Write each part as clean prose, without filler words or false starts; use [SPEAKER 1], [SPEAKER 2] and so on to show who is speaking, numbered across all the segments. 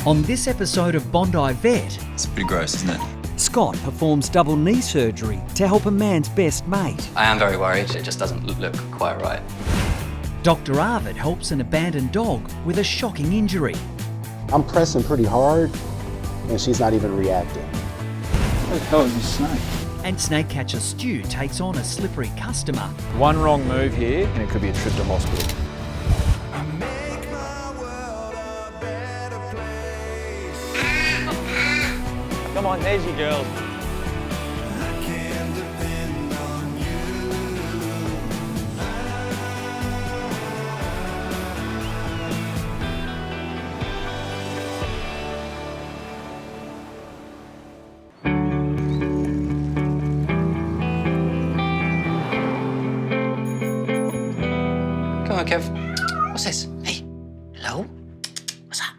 [SPEAKER 1] On this episode of Bondi Vet,
[SPEAKER 2] It's pretty gross, isn't it?
[SPEAKER 1] Scott performs double knee surgery to help a man's best mate.
[SPEAKER 2] I am very worried. It just doesn't look quite right.
[SPEAKER 1] Dr. Arvid helps an abandoned dog with a shocking injury.
[SPEAKER 3] I'm pressing pretty hard, and she's not even reacting.
[SPEAKER 4] What the hell is this snake?
[SPEAKER 1] And snake catcher Stu takes on a slippery customer.
[SPEAKER 4] One wrong move here and it could be a trip to hospital. Come on, there's your girl.
[SPEAKER 2] Come on, Kev. What's this? Hey, hello? What's that?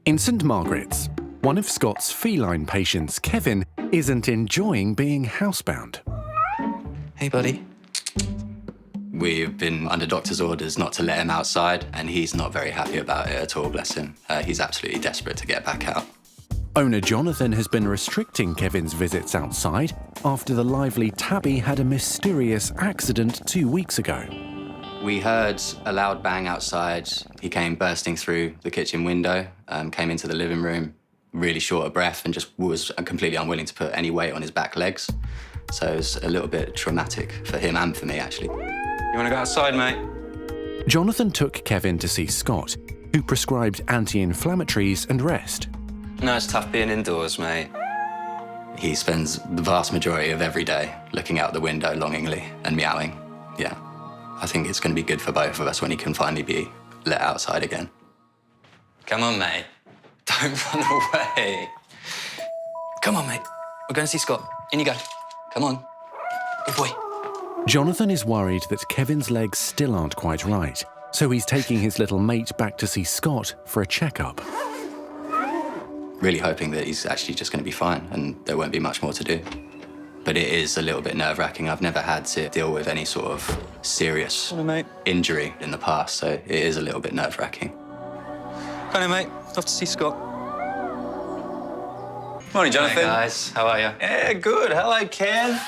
[SPEAKER 5] In St Margaret's, one of Scott's feline patients, Kevin, isn't enjoying being housebound.
[SPEAKER 2] Hey, buddy. We've been under doctor's orders not to let him outside, and he's not very happy about it at all, bless him. He's absolutely desperate to get back out.
[SPEAKER 5] Owner Jonathan has been restricting Kevin's visits outside after the lively Tabby had a mysterious accident 2 weeks ago.
[SPEAKER 2] We heard a loud bang outside. He came bursting through the kitchen window, came into the living room, really short of breath, and just was completely unwilling to put any weight on his back legs. So it was a little bit traumatic for him and for me, actually. You want to go outside, mate?
[SPEAKER 5] Jonathan took Kevin to see Scott, who prescribed anti-inflammatories and rest.
[SPEAKER 2] No, it's tough being indoors, mate. He spends the vast majority of every day looking out the window longingly and meowing. Yeah. I think it's going to be good for both of us when he can finally be let outside again. Come on, mate. Don't run away. Come on, mate. We're going to see Scott. In you go. Come on. Good boy.
[SPEAKER 5] Jonathan is worried that Kevin's legs still aren't quite right, so he's taking his little mate back to see Scott for a checkup.
[SPEAKER 2] Really hoping that he's actually just going to be fine and there won't be much more to do. But it is a little bit nerve-wracking. I've never had to deal with any sort of serious injury in the past, so it is a little bit nerve-wracking. Come on, mate. Off to see Scott.
[SPEAKER 6] Morning, Jonathan.
[SPEAKER 2] Hey, guys. How are you?
[SPEAKER 6] Yeah, good. Hello, Ken.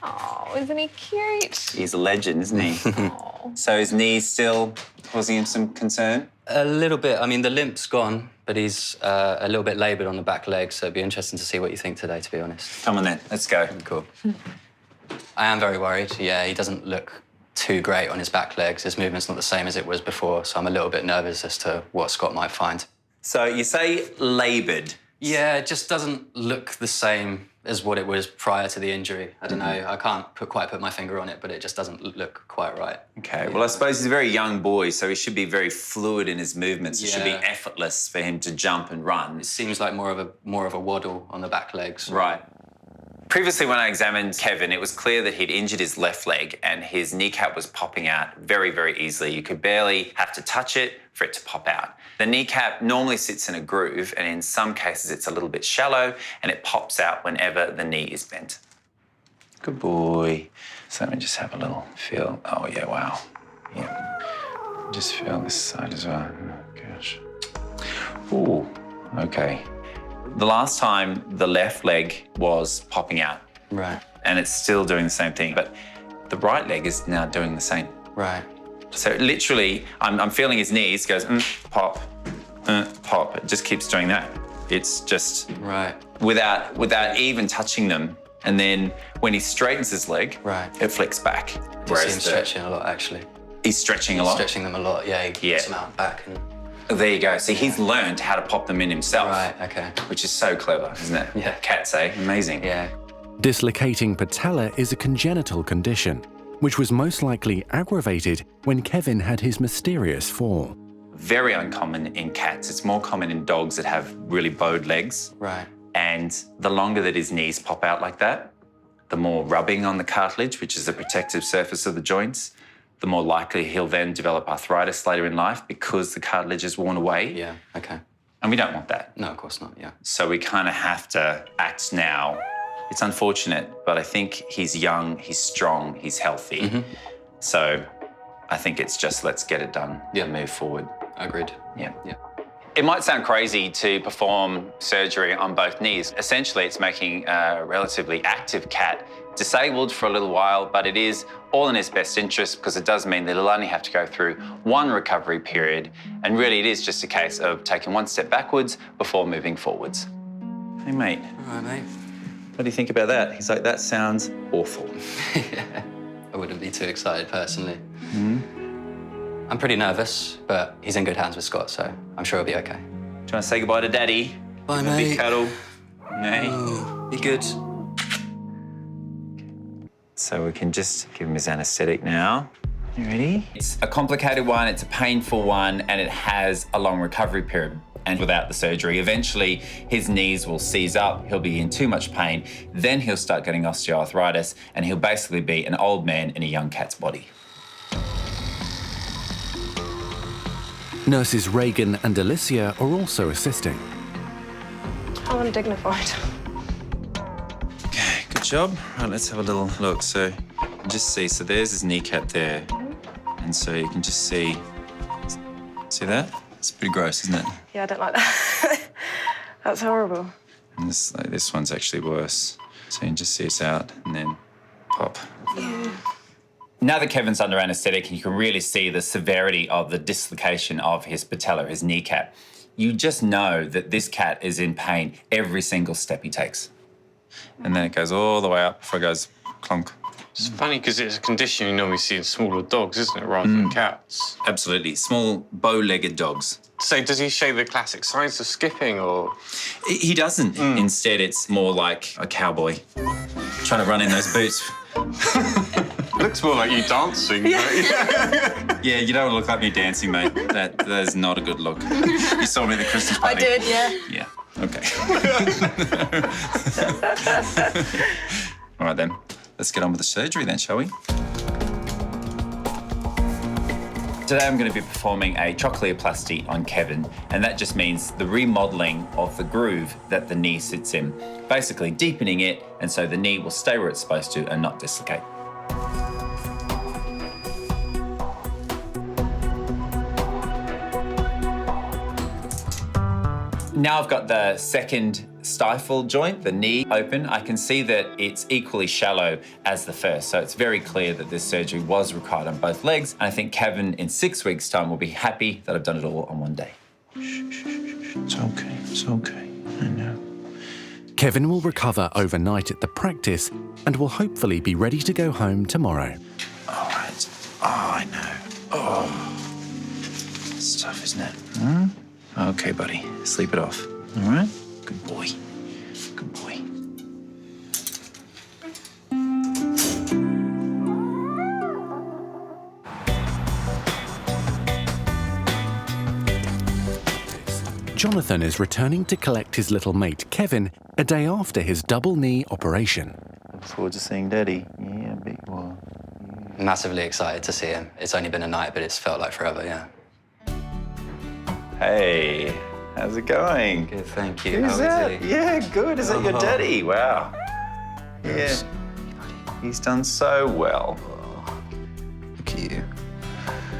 [SPEAKER 7] Oh, isn't he cute?
[SPEAKER 6] He's a legend, isn't he?
[SPEAKER 7] Oh.
[SPEAKER 6] So his knee's still causing him some concern?
[SPEAKER 2] A little bit. I mean, the limp's gone, but he's a little bit laboured on the back leg, so it'd be interesting to see what you think today, to be honest.
[SPEAKER 6] Come on then, let's go.
[SPEAKER 2] Cool. I am very worried. Yeah, he doesn't look too great on his back legs. His movement's not the same as it was before, so I'm a little bit nervous as to what Scott might find.
[SPEAKER 6] So you say laboured.
[SPEAKER 2] Yeah, it just doesn't look the same as what it was prior to the injury. I don't know, I can't quite put my finger on it, but it just doesn't look quite right.
[SPEAKER 6] Okay, well, I suppose he's a very young boy, so he should be very fluid in his movements. It should be
[SPEAKER 2] Yeah.
[SPEAKER 6] effortless for him to jump and run.
[SPEAKER 2] It seems like more of a waddle on the back legs.
[SPEAKER 6] Right. Previously, when I examined Kevin, it was clear that he'd injured his left leg and his kneecap was popping out very, very easily. You could barely have to touch it for it to pop out. The kneecap normally sits in a groove, and in some cases it's a little bit shallow and it pops out whenever the knee is bent. Good boy. So let me just have a little feel. Oh, yeah, wow. Yeah. Just feel this side as well. Oh, gosh. Ooh, okay. The last time the left leg was popping out.
[SPEAKER 2] Right.
[SPEAKER 6] And it's still doing the same thing, but the right leg is now doing the same.
[SPEAKER 2] Right.
[SPEAKER 6] So literally, I'm feeling his knees, goes pop, pop. It just keeps doing that. It's just
[SPEAKER 2] Right.
[SPEAKER 6] without even touching them. And then when he straightens his leg,
[SPEAKER 2] Right.
[SPEAKER 6] it flicks back.
[SPEAKER 2] I see him stretching a lot, actually.
[SPEAKER 6] He's stretching a lot.
[SPEAKER 2] Stretching them a lot, yeah. He
[SPEAKER 6] Yeah.
[SPEAKER 2] puts them out back and...
[SPEAKER 6] There you go. See, he's learned how to pop them in himself.
[SPEAKER 2] Right, okay.
[SPEAKER 6] Which is so clever, isn't it?
[SPEAKER 2] Yeah.
[SPEAKER 6] Cats, eh? Amazing.
[SPEAKER 2] Yeah.
[SPEAKER 5] Dislocating patella is a congenital condition, which was most likely aggravated when Kevin had his mysterious fall.
[SPEAKER 6] Very uncommon in cats. It's more common in dogs that have really bowed legs.
[SPEAKER 2] Right.
[SPEAKER 6] And the longer that his knees pop out like that, the more rubbing on the cartilage, which is the protective surface of the joints, the more likely he'll then develop arthritis later in life because the cartilage is worn away.
[SPEAKER 2] Yeah, okay.
[SPEAKER 6] And we don't want that.
[SPEAKER 2] No, of course not, yeah.
[SPEAKER 6] So we kind of have to act now. It's unfortunate, but I think he's young, he's strong, he's healthy. So I think it's just let's get it done and move forward.
[SPEAKER 2] Agreed.
[SPEAKER 6] Yeah.
[SPEAKER 2] Yeah.
[SPEAKER 6] It might sound crazy to perform surgery on both knees. Essentially, it's making a relatively active cat disabled for a little while, but it is all in his best interest because it does mean that he'll only have to go through one recovery period. And really, it is just a case of taking one step backwards before moving forwards. Hey, mate.
[SPEAKER 2] All right, mate.
[SPEAKER 6] What do you think about that? He's like, that sounds awful.
[SPEAKER 2] Yeah. I wouldn't be too excited, personally. I'm pretty nervous, but he's in good hands with Scott, so I'm sure he'll be okay.
[SPEAKER 6] Do you want to say goodbye to Daddy?
[SPEAKER 2] Bye,
[SPEAKER 6] Give him a big
[SPEAKER 2] mate.
[SPEAKER 6] cuddle. Hey.
[SPEAKER 2] Oh, be good.
[SPEAKER 6] So we can just give him his anaesthetic now. You ready? It's a complicated one, it's a painful one, and it has a long recovery period. And without the surgery, eventually his knees will seize up, he'll be in too much pain, then he'll start getting osteoarthritis, and he'll basically be an old man in a young cat's body.
[SPEAKER 5] Nurses Reagan and Alicia are also assisting.
[SPEAKER 7] How undignified.
[SPEAKER 6] Okay, good job. Right, let's have a little look. So you can just see, so there's his kneecap there. And so you can just see that? It's pretty gross, isn't it?
[SPEAKER 7] Yeah, I don't like that. That's horrible.
[SPEAKER 6] And this one's actually worse. So you can just see it's out and then pop.
[SPEAKER 7] Yeah.
[SPEAKER 6] Now that Kevin's under anaesthetic, you can really see the severity of the dislocation of his patella, his kneecap. You just know that this cat is in pain every single step he takes. And then it goes all the way up before it goes clunk.
[SPEAKER 8] It's funny because it's a condition you normally see in smaller dogs, isn't it, rather than cats?
[SPEAKER 6] Absolutely. Small, bow-legged dogs.
[SPEAKER 8] So does he show the classic signs of skipping, or...?
[SPEAKER 6] He doesn't. Instead, it's more like a cowboy trying to run in those boots.
[SPEAKER 8] Looks more like you dancing.
[SPEAKER 6] Yeah, you don't look like me dancing, mate. That is not a good look. You saw me at the Christmas
[SPEAKER 7] I
[SPEAKER 6] party.
[SPEAKER 7] did, yeah.
[SPEAKER 6] Yeah, okay. All right, then. Let's get on with the surgery then, shall we? Today I'm going to be performing a trochleoplasty on Kevin, and that just means the remodelling of the groove that the knee sits in, basically deepening it, and so the knee will stay where it's supposed to and not dislocate. Now I've got the second stifle joint, the knee, open. I can see that it's equally shallow as the first, so it's very clear that this surgery was required on both legs. And I think Kevin, in 6 weeks' time, will be happy that I've done it all on one day.
[SPEAKER 8] It's okay, it's okay. I know.
[SPEAKER 5] Kevin will recover overnight at the practice and will hopefully be ready to go home tomorrow.
[SPEAKER 6] All right. Oh, I know. Oh. It's tough, isn't it? Okay, buddy. Sleep it off. All right? Good boy. Good boy.
[SPEAKER 5] Jonathan is returning to collect his little mate Kevin a day after his double knee operation.
[SPEAKER 6] Look forward to seeing Daddy. Yeah, big boy.
[SPEAKER 2] Massively excited to see him. It's only been a night, but it's felt like forever, yeah.
[SPEAKER 6] Hey, how's it going?
[SPEAKER 2] Good, thank you.
[SPEAKER 6] Who's
[SPEAKER 2] How
[SPEAKER 6] that?
[SPEAKER 2] is he?
[SPEAKER 6] Yeah, good. Is that your daddy? Wow. Yeah. He's done so well.
[SPEAKER 2] Look at you.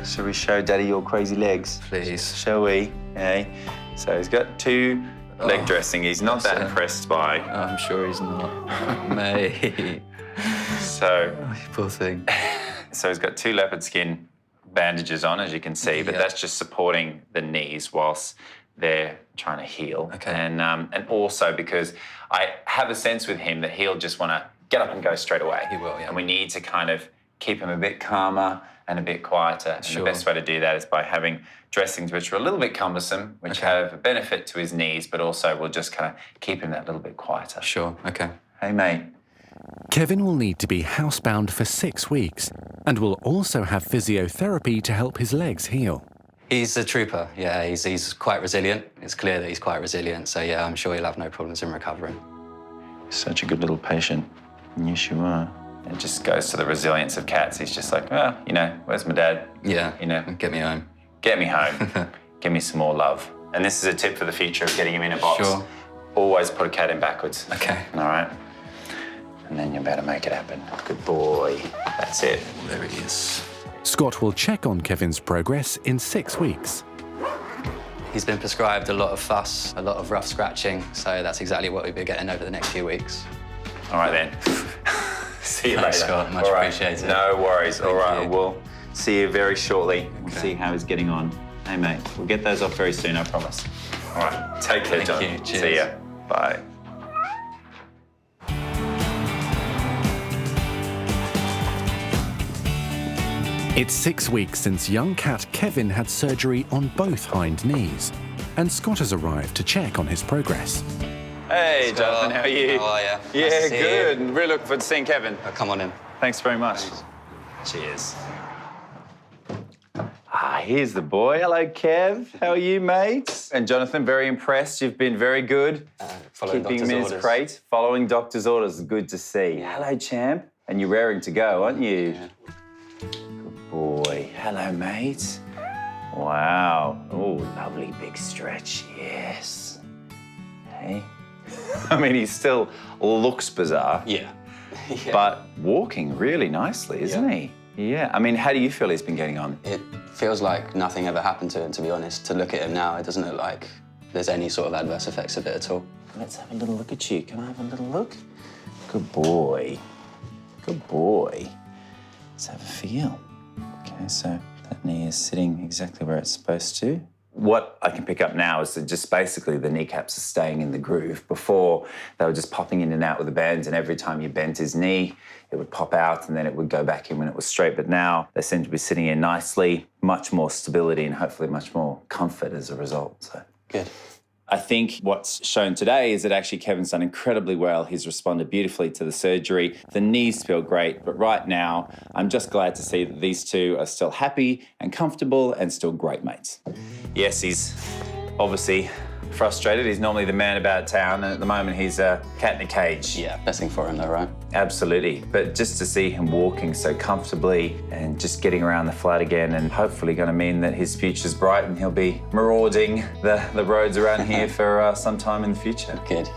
[SPEAKER 6] Shall we show Daddy your crazy legs?
[SPEAKER 2] Please.
[SPEAKER 6] Shall we? Hey. So he's got two leg dressing. He's not that impressed by.
[SPEAKER 2] I'm sure he's not. Mate.
[SPEAKER 6] So.
[SPEAKER 2] Oh, you poor thing.
[SPEAKER 6] So he's got two leopard skin bandages on, as you can see, but that's just supporting the knees whilst they're trying to heal.
[SPEAKER 2] Okay.
[SPEAKER 6] And also because I have a sense with him that he'll just want to get up and go straight away.
[SPEAKER 2] He will, yeah.
[SPEAKER 6] And we need to kind of keep him a bit calmer and a bit quieter.
[SPEAKER 2] Sure.
[SPEAKER 6] And the best way to do that is by having dressings which are a little bit cumbersome, which have a benefit to his knees, but also will just kind of keep him that little bit quieter.
[SPEAKER 2] Sure, okay.
[SPEAKER 6] Hey, mate.
[SPEAKER 5] Kevin will need to be housebound for 6 weeks and will also have physiotherapy to help his legs heal.
[SPEAKER 2] He's a trooper, yeah. He's quite resilient. It's clear that he's quite resilient, so yeah, I'm sure he'll have no problems in recovering.
[SPEAKER 6] Such a good little patient. Yes, you are. It just goes to the resilience of cats. He's just like, well, you know, where's my dad?
[SPEAKER 2] Yeah,
[SPEAKER 6] You know,
[SPEAKER 2] get me home.
[SPEAKER 6] get me home. Give me some more love. And this is a tip for the future of getting him in a box.
[SPEAKER 2] Sure.
[SPEAKER 6] Always put a cat in backwards.
[SPEAKER 2] Okay.
[SPEAKER 6] All right? And then you're about to make it happen. Good boy. That's it.
[SPEAKER 2] There he is.
[SPEAKER 5] Scott will check on Kevin's progress in 6 weeks.
[SPEAKER 2] He's been prescribed a lot of fuss, a lot of rough scratching, so that's exactly what we'll be getting over the next few weeks.
[SPEAKER 6] All right then. See you
[SPEAKER 2] Thanks,
[SPEAKER 6] later.
[SPEAKER 2] Scott. Much
[SPEAKER 6] All right.
[SPEAKER 2] appreciated.
[SPEAKER 6] No worries. All right,
[SPEAKER 2] you.
[SPEAKER 6] we'll see you very shortly. We'll
[SPEAKER 2] Okay.
[SPEAKER 6] see how he's getting on. Hey, mate, we'll get those off very soon, I promise. All right, take care,
[SPEAKER 2] Thank
[SPEAKER 6] John.
[SPEAKER 2] you. Cheers.
[SPEAKER 6] See ya. Bye.
[SPEAKER 5] It's 6 weeks since young cat Kevin had surgery on both hind knees, and Scott has arrived to check on his progress.
[SPEAKER 6] Hey, Jonathan, how are you?
[SPEAKER 2] How are you?
[SPEAKER 6] Yeah,
[SPEAKER 2] Nice to see
[SPEAKER 6] good.
[SPEAKER 2] you.
[SPEAKER 6] Really looking forward to seeing Kevin.
[SPEAKER 2] Come on in.
[SPEAKER 6] Thanks very much. Cheers. Here's the boy. Hello, Kev. How are you, mate? And Jonathan, very impressed. You've been very good.
[SPEAKER 2] Following
[SPEAKER 6] Keeping him
[SPEAKER 2] doctor's
[SPEAKER 6] in his
[SPEAKER 2] orders.
[SPEAKER 6] crate, following doctor's orders. Good to see. Hello, champ. And you're raring to go, aren't you?
[SPEAKER 2] Yeah.
[SPEAKER 6] Good boy. Hello, mate. Wow. Oh, lovely big stretch. Yes. Hey. I mean, he still looks bizarre.
[SPEAKER 2] Yeah. Yeah.
[SPEAKER 6] But walking really nicely, isn't he? Yeah. I mean, how do you feel he's been getting on?
[SPEAKER 2] It feels like nothing ever happened to him, to be honest. To look at him now, it doesn't look like there's any sort of adverse effects of it at all.
[SPEAKER 6] Let's have a little look at you. Can I have a little look? Good boy. Good boy. Let's have a feel. Okay, so that knee is sitting exactly where it's supposed to. What I can pick up now is that just basically the kneecaps are staying in the groove. Before, they were just popping in and out with the bands, and every time you bent his knee, it would pop out and then it would go back in when it was straight. But now they seem to be sitting in nicely, much more stability and hopefully much more comfort as a result. So
[SPEAKER 2] Good.
[SPEAKER 6] I think what's shown today is that actually Kevin's done incredibly well. He's responded beautifully to the surgery. The knees feel great, but right now, I'm just glad to see that these two are still happy and comfortable and still great mates. Yes, he's obviously frustrated. He's normally the man about town, and at the moment he's a cat in a cage.
[SPEAKER 2] Yeah, best thing for him though, right?
[SPEAKER 6] Absolutely. But just to see him walking so comfortably and just getting around the flat again, and hopefully going to mean that his future's bright and he'll be marauding the roads around here for some time in the future.
[SPEAKER 2] Good.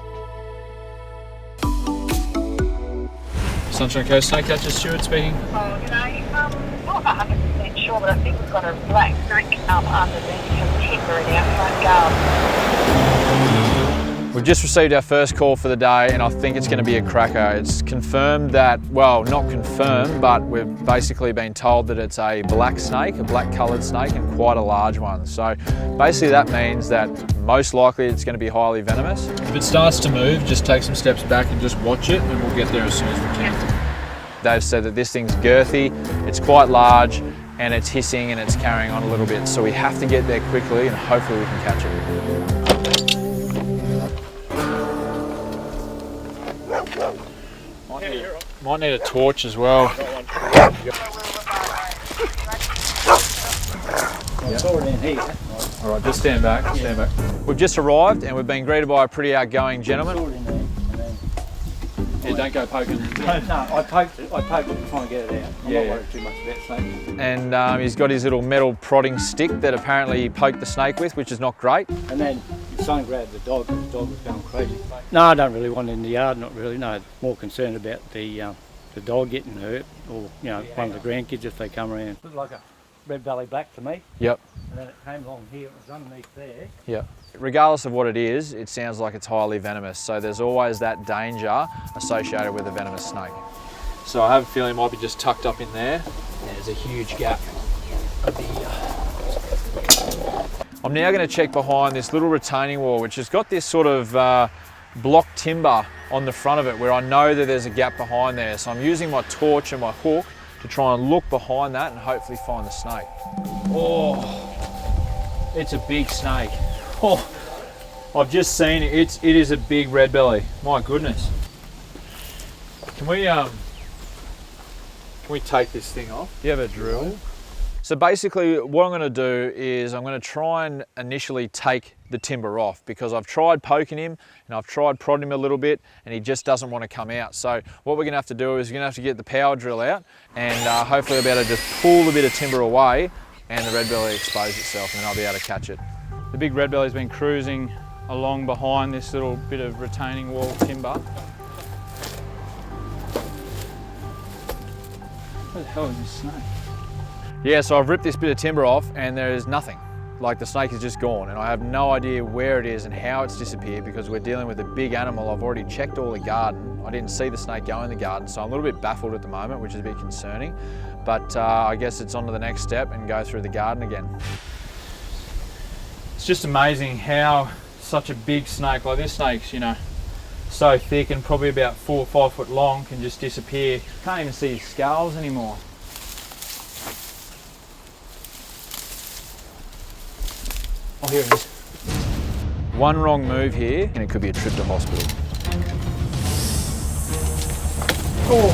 [SPEAKER 4] Sunshine Coast Snake Catcher, Stuart speaking.
[SPEAKER 9] Oh, g'day. Not 100% sure, but I think we've got a black snake underneath some timber in our front garden.
[SPEAKER 4] We've just received our first call for the day, and I think it's going to be a cracker. It's confirmed that, well, not confirmed, but we've basically been told that it's a black snake, a black coloured snake, and quite a large one. So basically that means that most likely it's going to be highly venomous. If it starts to move, just take some steps back and just watch it, and we'll get there as soon as we can. They've said that this thing's girthy, it's quite large, and it's hissing and it's carrying on a little bit. So we have to get there quickly, and hopefully we can catch it. Might need a torch as well. All right, just stand back, stand back. We've just arrived and we've been greeted by a pretty outgoing gentleman. Yeah, don't go poking.
[SPEAKER 10] No, I poked it trying to get it out. I'm not worried too much about snakes.
[SPEAKER 4] And he's got his little metal prodding stick that apparently he poked the snake with, which is not great.
[SPEAKER 10] And then his son grabbed the dog, and the dog was going crazy. No, I don't really want it in the yard, not really. No, more concerned about the dog getting hurt, or one of the grandkids if they come around. Looked like a red belly black to me.
[SPEAKER 4] Yep.
[SPEAKER 10] And then it came along here, it was underneath there.
[SPEAKER 4] Yep. Regardless of what it is, it sounds like it's highly venomous. So there's always that danger associated with a venomous snake. So I have a feeling it might be just tucked up in there. There's a huge gap over here. I'm now going to check behind this little retaining wall, which has got this sort of block timber on the front of it, where I know that there's a gap behind there. So I'm using my torch and my hook to try and look behind that and hopefully find the snake. Oh, it's a big snake. Oh, I've just seen it. It is a big red belly. My goodness. Can we take this thing off? Do you have a drill? So basically what I'm going to do is I'm going to try and initially take the timber off, because I've tried poking him and I've tried prodding him a little bit and he just doesn't want to come out. So what we're going to have to do is we're going to have to get the power drill out, and hopefully I'll be able to just pull a bit of timber away and the red belly expose itself, and then I'll be able to catch it. The big red belly's been cruising along behind this little bit of retaining wall timber. What the hell is this snake? Yeah, so I've ripped this bit of timber off and there is nothing. like the snake is just gone, and I have no idea where it is and how it's disappeared because we're dealing with a big animal. I've already checked all the garden. I didn't see the snake go in the garden, so I'm a little bit baffled at the moment, which is a bit concerning. But I guess it's on to the next step and go through the garden again. It's just amazing how such a big snake, like this snake's, you know, so thick and probably about 4 or 5 foot long, can just disappear. Can't even see his scales anymore. Oh, here it is. One wrong move here and it could be a trip to hospital. Oh.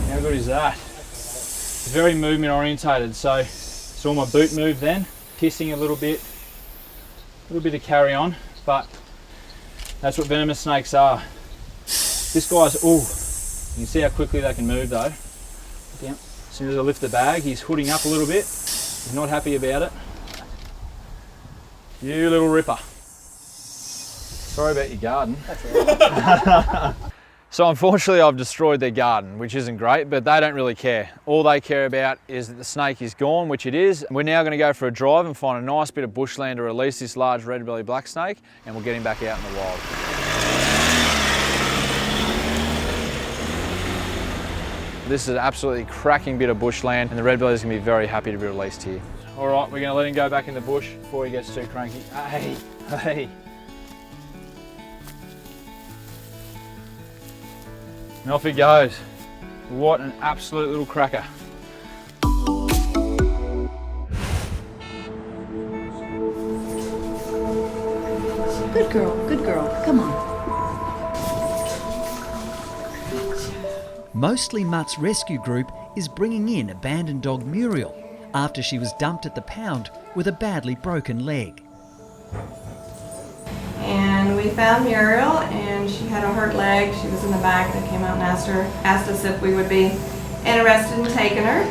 [SPEAKER 4] How good is that? It's very movement orientated, so saw my boot move then, pissing a little bit of carry on, but that's what venomous snakes are. This guy's, oh, you can see how quickly they can move though. Down. As soon as I lift the bag, he's hooding up a little bit. He's not happy about it. You little ripper. Sorry about your garden. That's all right. So unfortunately I've destroyed their garden, which isn't great, but they don't really care. All they care about is that the snake is gone, which it is. We're now going to go for a drive and find a nice bit of bushland to release this large red-bellied black snake, and we'll get him back out in the wild. This is an absolutely cracking bit of bushland, and the red belly is going to be very happy to be released here. All right, we're going to let him go back in the bush before he gets too cranky. Hey, hey. And off he goes. What an absolute little cracker.
[SPEAKER 11] Good girl, come on.
[SPEAKER 1] Mostly Mutt's rescue group is bringing in abandoned dog Muriel after she was dumped at the pound with a badly broken leg.
[SPEAKER 7] And we found Muriel, and she had a hurt leg. She was in the back. They came out and asked us if we would be interested in taking her.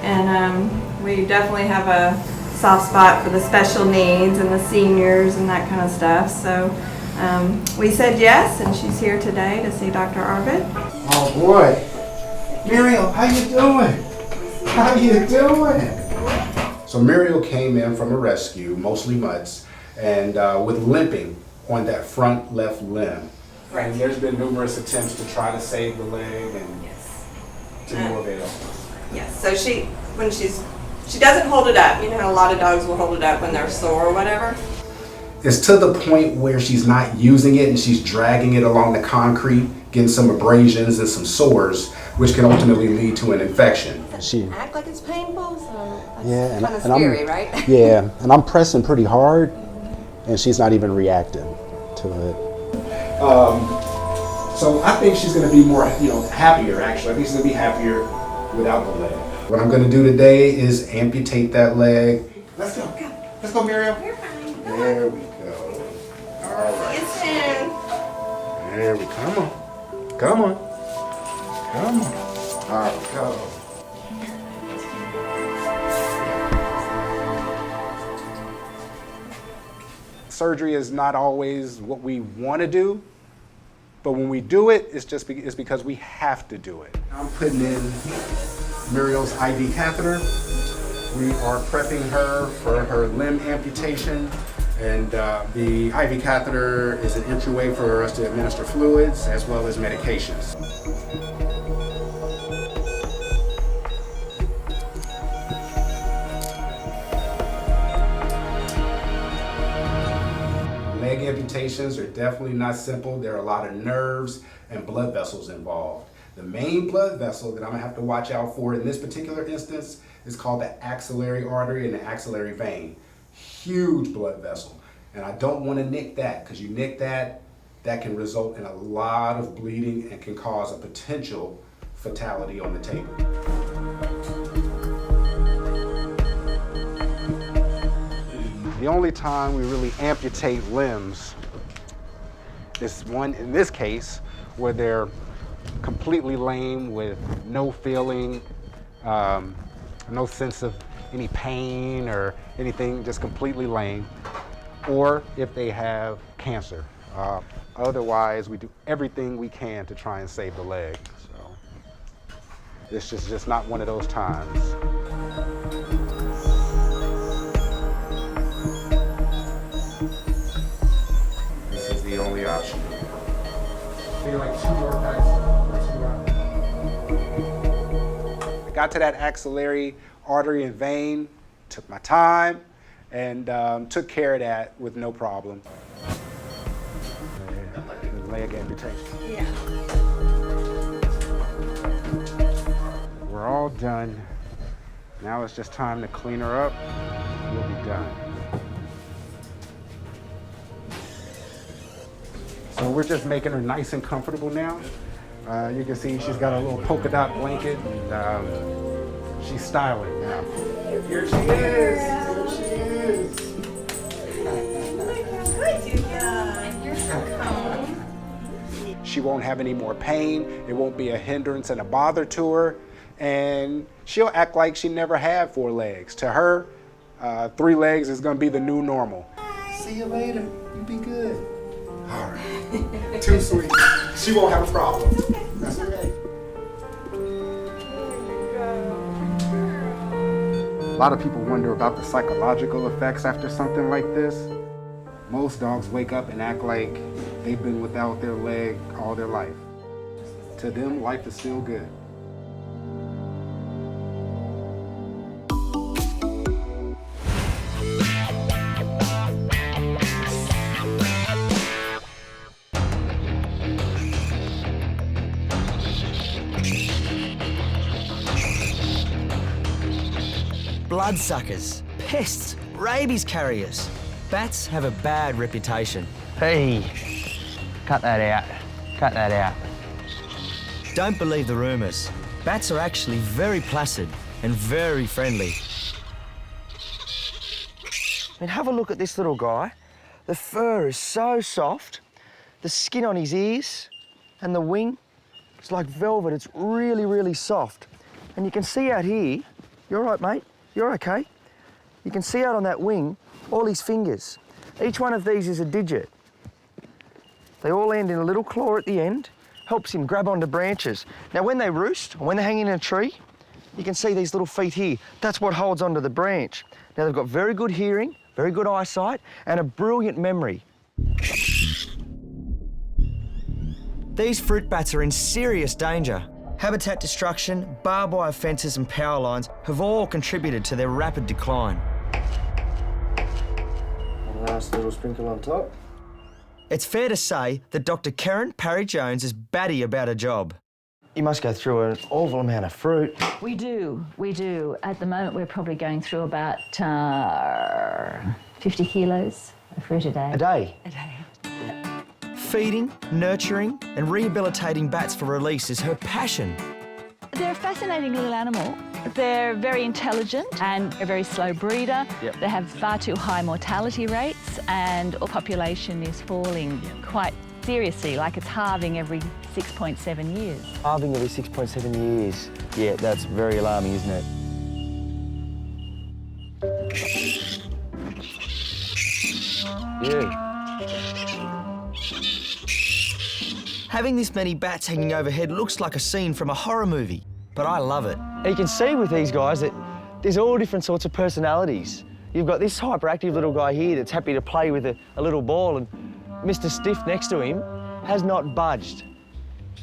[SPEAKER 7] And we definitely have a soft spot for the special needs and the seniors and that kind of stuff. So we said yes, and she's here today to see Dr. Arvid.
[SPEAKER 3] Oh boy. Muriel, how you doing? How you doing? So Muriel came in from a rescue, mostly mutts, and with limping on that front left limb. Right. And there's been numerous attempts to try to save the leg and to no avail.
[SPEAKER 7] Yes, so she doesn't hold it up. You know how a lot of dogs will hold it up when they're sore or whatever?
[SPEAKER 3] It's to the point where she's not using it and she's dragging it along the concrete, getting some abrasions and some sores, which can ultimately lead to an infection.
[SPEAKER 7] She act like it's painful, so that's kind of
[SPEAKER 3] and
[SPEAKER 7] scary, right?
[SPEAKER 3] Yeah, and I'm pressing pretty hard, and she's not even reacting to it. So I think she's going to be more, happier. Actually, I think she's going to be happier without the leg. What I'm going to do today is amputate that leg. Let's go. Let's go, Muriel.
[SPEAKER 7] You're fine.
[SPEAKER 3] There we go. All right.
[SPEAKER 7] See you soon.
[SPEAKER 3] There we come on. Come on. Come on. All right, go. Surgery is not always what we want to do, but when we do it, it's because we have to do it. I'm putting in Muriel's IV catheter. We are prepping her for her limb amputation, and the IV catheter is an entryway for us to administer fluids as well as medications. Leg amputations are definitely not simple. There are a lot of nerves and blood vessels involved. The main blood vessel that I'm gonna have to watch out for in this particular instance is called the axillary artery and the axillary vein. Huge blood vessel. And I don't want to nick that, because you nick that, that can result in a lot of bleeding and can cause a potential fatality on the table. The only time we really amputate limbs is in this case, where they're completely lame with no feeling, no sense of any pain or anything, just completely lame, or if they have cancer. Otherwise, we do everything we can to try and save the leg. So. This is just not one of those times. This is the only option. Maybe like 2 more packs. I got to that axillary artery and vein, took my time, and took care of that with no problem. Leg amputation.
[SPEAKER 7] Yeah.
[SPEAKER 3] We're all done. Now it's just time to clean her up. We'll be done. So we're just making her nice and comfortable now. You can see she's got a little polka dot blanket, and she's styling now. Here she is. Here she is.
[SPEAKER 7] You're so calm.
[SPEAKER 3] She won't have any more pain. It won't be a hindrance and a bother to her. And she'll act like she never had 4 legs. To her, 3 legs is gonna be the new normal. See you later. You be good. All right. Too sweet. She won't have a problem. That's okay. A lot of people wonder about the psychological effects after something like this. Most dogs wake up and act like they've been without their leg all their life. To them, life is still good.
[SPEAKER 11] Bloodsuckers, pests, rabies carriers. Bats have a bad reputation.
[SPEAKER 12] Hey, cut that out. Cut that out.
[SPEAKER 11] Don't believe the rumours. Bats are actually very placid and very friendly.
[SPEAKER 12] I mean, have a look at this little guy. The fur is so soft. The skin on his ears and the wing, it's like velvet. It's really, really soft. And you can see out here, you're right, mate. You're okay. You can see out on that wing all his fingers. Each one of these is a digit. They all end in a little claw at the end, helps him grab onto branches. Now, when they roost, or when they're hanging in a tree, you can see these little feet here. That's what holds onto the branch. Now, they've got very good hearing, very good eyesight, and a brilliant memory.
[SPEAKER 11] These fruit bats are in serious danger. Habitat destruction, barbed wire fences and power lines have all contributed to their rapid decline.
[SPEAKER 12] A nice little sprinkle on top.
[SPEAKER 11] It's fair to say that Dr. Karen Parry-Jones is batty about her job.
[SPEAKER 12] You must go through an awful amount of fruit.
[SPEAKER 13] We do. At the moment, we're probably going through about 50 kilos of fruit a day.
[SPEAKER 12] A day?
[SPEAKER 13] A day.
[SPEAKER 11] Feeding, nurturing and rehabilitating bats for release is her passion.
[SPEAKER 13] They're a fascinating little animal. They're very intelligent and a very slow breeder.
[SPEAKER 12] Yep.
[SPEAKER 13] They have far too high mortality rates and our population is falling quite seriously, like it's halving every 6.7 years.
[SPEAKER 12] Halving every 6.7 years. Yeah, that's very alarming, isn't it? Yeah.
[SPEAKER 11] Having this many bats hanging overhead looks like a scene from a horror movie, but I love it.
[SPEAKER 12] You can see with these guys that there's all different sorts of personalities. You've got this hyperactive little guy here that's happy to play with a little ball, and Mr. Stiff next to him has not budged.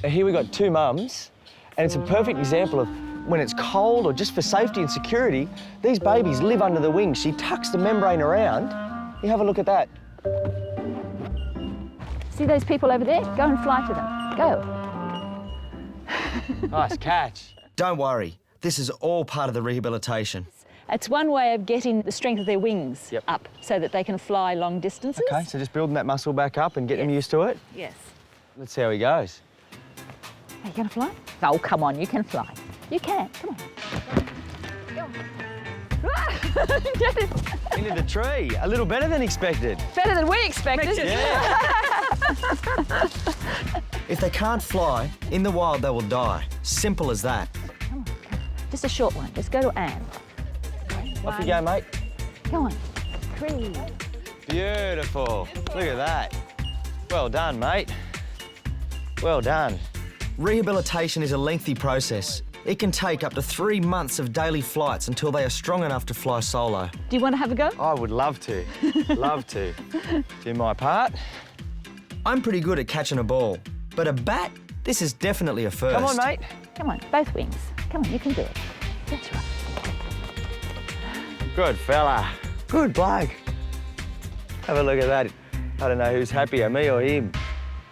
[SPEAKER 12] Now here we've got 2 mums, and it's a perfect example of when it's cold or just for safety and security, these babies live under the wings. She tucks the membrane around. You have a look at that.
[SPEAKER 13] See those people over there? Go and fly to them. Go.
[SPEAKER 12] Nice catch.
[SPEAKER 11] Don't worry, this is all part of the rehabilitation.
[SPEAKER 13] It's one way of getting the strength of their wings
[SPEAKER 12] Yep.
[SPEAKER 13] up so that they can fly long distances.
[SPEAKER 12] Okay, so just building that muscle back up and getting them used to it.
[SPEAKER 13] Yes.
[SPEAKER 12] Let's see how he goes.
[SPEAKER 13] Are you going to fly? Oh, come on, you can fly. You can, come on. Go on. Get it.
[SPEAKER 12] Into the tree. A little better than expected.
[SPEAKER 13] Better than we expected.
[SPEAKER 12] Yeah.
[SPEAKER 11] If they can't fly, in the wild they will die. Simple as that.
[SPEAKER 13] Come on. Just a short one. Let's go to Anne.
[SPEAKER 12] Off you go, mate.
[SPEAKER 13] Go on. 3.
[SPEAKER 12] Beautiful. Look at that. Well done, mate. Well done.
[SPEAKER 11] Rehabilitation is a lengthy process. It can take up to 3 months of daily flights until they are strong enough to fly solo.
[SPEAKER 13] Do you want to have a go?
[SPEAKER 12] I would love to. Love to. Do my part.
[SPEAKER 11] I'm pretty good at catching a ball, but a bat? This is definitely a first.
[SPEAKER 12] Come on, mate.
[SPEAKER 13] Come on, both wings. Come on, you can do it. That's right.
[SPEAKER 12] Good fella. Good bloke. Have a look at that. I don't know who's happier, me or him.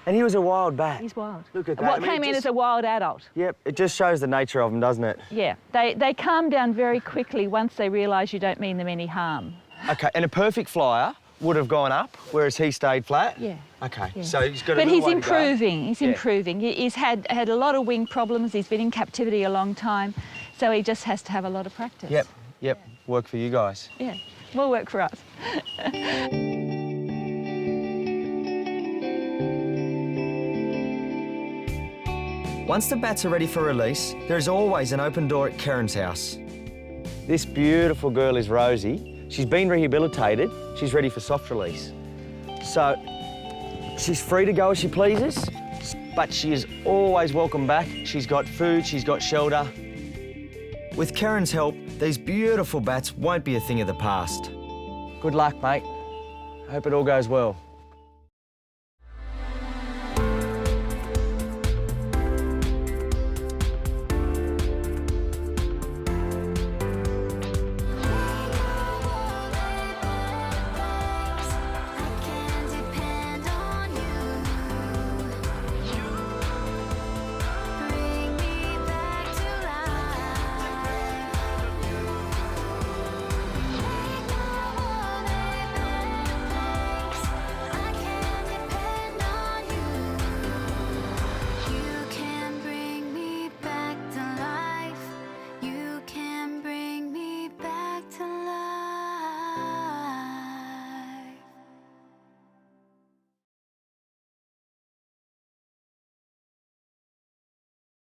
[SPEAKER 12] And he was a wild bat.
[SPEAKER 13] He's wild.
[SPEAKER 12] Look at that.
[SPEAKER 13] What came in as a wild adult.
[SPEAKER 12] Yep, it just shows the nature of them, doesn't it?
[SPEAKER 13] Yeah, they calm down very quickly once they realise you don't mean them any harm.
[SPEAKER 12] OK, and a perfect flyer would have gone up, whereas he stayed flat?
[SPEAKER 13] Yeah.
[SPEAKER 12] OK,
[SPEAKER 13] Yeah.
[SPEAKER 12] so he's got a
[SPEAKER 13] But
[SPEAKER 12] little
[SPEAKER 13] he's
[SPEAKER 12] way to go.
[SPEAKER 13] improving, he's improving. He's had a lot of wing problems, he's been in captivity a long time, so he just has to have a lot of practice.
[SPEAKER 12] Yep, yep, work for you guys.
[SPEAKER 13] Yeah, will work for us.
[SPEAKER 11] Once the bats are ready for release, there is always an open door at Keren's house.
[SPEAKER 12] This beautiful girl is Rosie. She's been rehabilitated. She's ready for soft release. So she's free to go as she pleases, but she is always welcome back. She's got food, she's got shelter.
[SPEAKER 11] With Keren's help, these beautiful bats won't be a thing of the past.
[SPEAKER 12] Good luck, mate. Hope it all goes well.